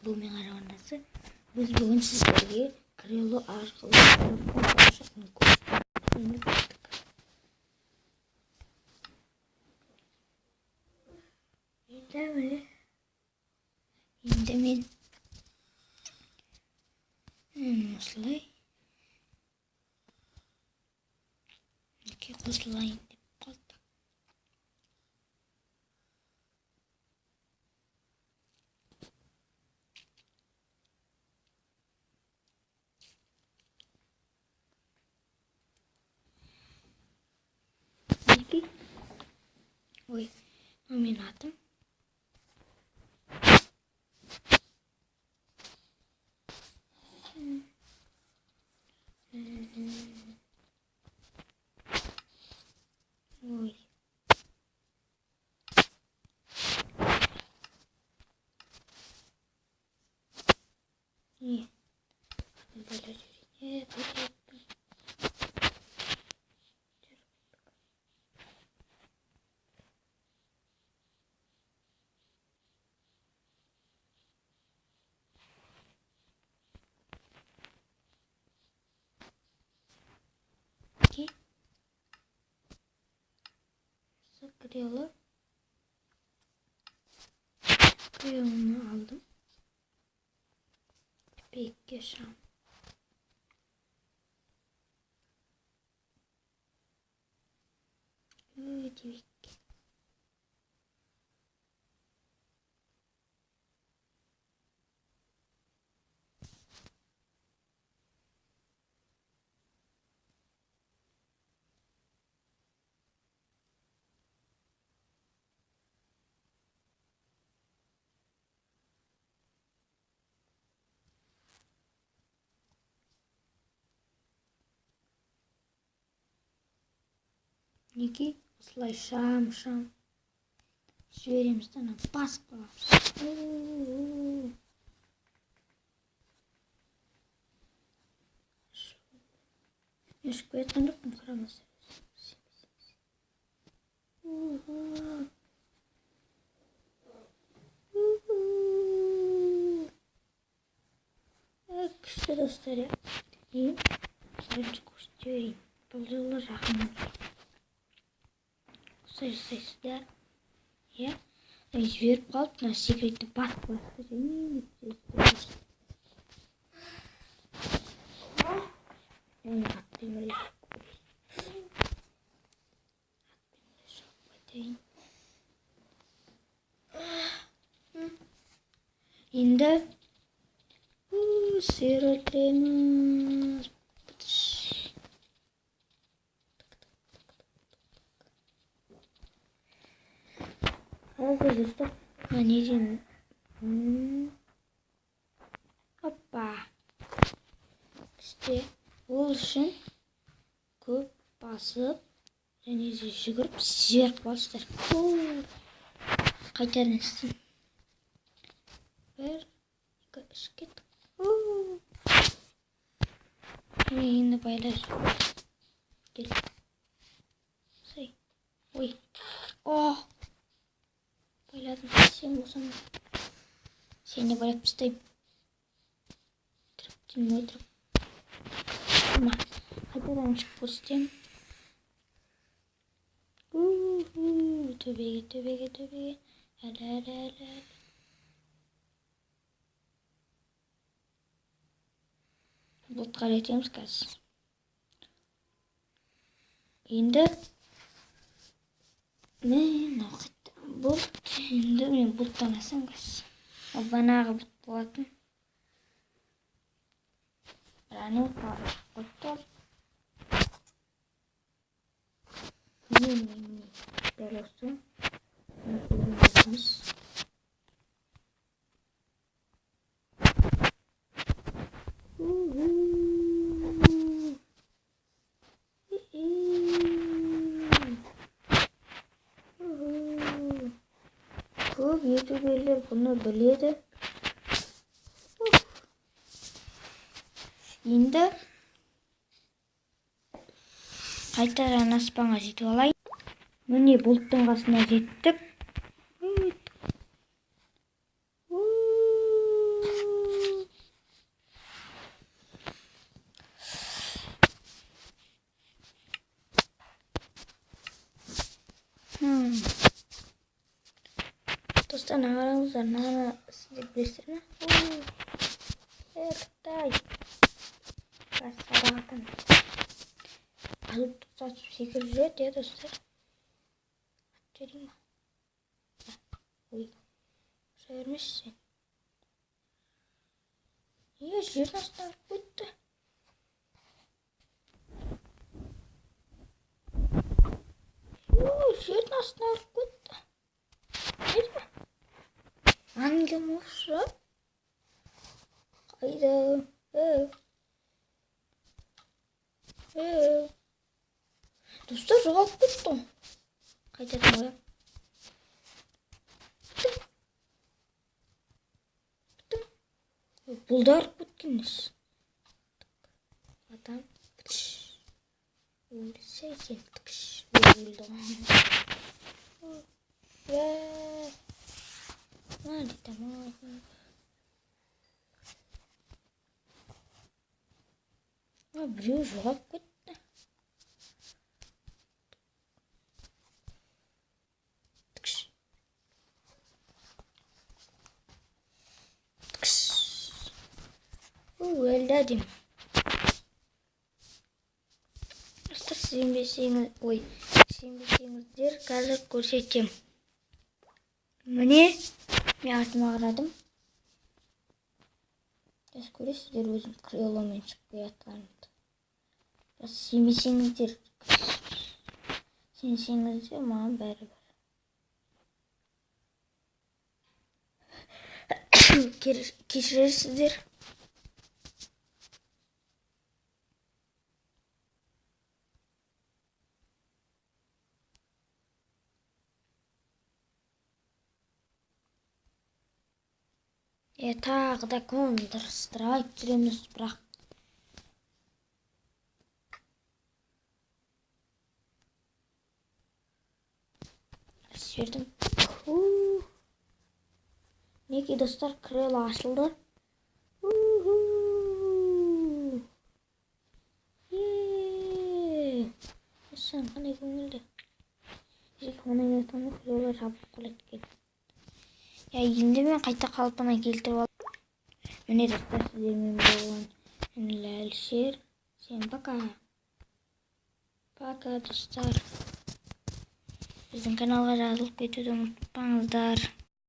бумен қарағандасы. Біз бүгін сіздерге Крыло арқылы телефон қосатын көрсетеміз. Енді мен осылай қосылайын деп қалды. Ой, мен атым. Ой. Не. Krılını aldım. Pek yaşam. Ödevik. Неге осылай шам жібереміз ана басып қаламыз. Мен ұшып келе жатқан жоқпын, қараңыздар. Күшті достар, ең бірінші курсты жіберейін. Бұл жолы жақын. Жасайсыздар. Я жіберіп қалып, мына секретті басып және атпен енді сиыр өлтіреміз. Dostlar, anneciğim. Hoppa. İşte ол үшін көп басып және жүгіріп жіберіп қалсыздар. Қайтадан істейін. 1, 2, 3 кеттік. Енді байлар. Кел. Ой. Bayladım. Sen olsana. Seni bayıp isteyim. Tırıp. Ama hadi çıkıp isteyim. Tövbe. Hele. Bulutlar etemiz kız. Şimdi мен енді мен бұлттан асам кәс. Банағы бұлт болатын. Раны қойттар. Міне. Дәл осы. Көп ютуберлер бұны біледі. Енді қайтадан аспанға жетіп алайын. Міне бұлттың қасына жеттік. Достар, мына сіздер білесіздер ме? Қытай. Сарағатан. Алып тұтатып секіріп жүреді, достар. Жүрейін ба? Ой, ұша бермеші сен. Жердің астынан өтті. Жердің астынан өтті. Қайда? Ангел мұқшы? Қайда? Достар, жоғалып кетті. Қайтатын қоям. Бұлдар көткеніз. Адам. Өлсе сен. Өлді. Мали тамағы. Біреу жоғалып кетті. Өлдім. Сенбесеңіздер, қазір көрсетем. Міне, мен артыма қарадым. Қазір көресіздер, өзім крыломен шығып жатқанымды. Сенбесеңіздер, сенсеңіздер, маған бәрібір. Кешірерсіздер. Тағы да кондырстырайып жүреміз, бірақ жердім. Неге достар, крыло ашылды. Сен қандай көңілді. Оны етімді крыло жабып қалады екен. Енді мен қайта қалпына келтіріп алып. Міне достар, сіздермен болған Әлішер. Всем пока. Пока достар. Біздің каналға жазылып кетуді ұмытпаңыздар.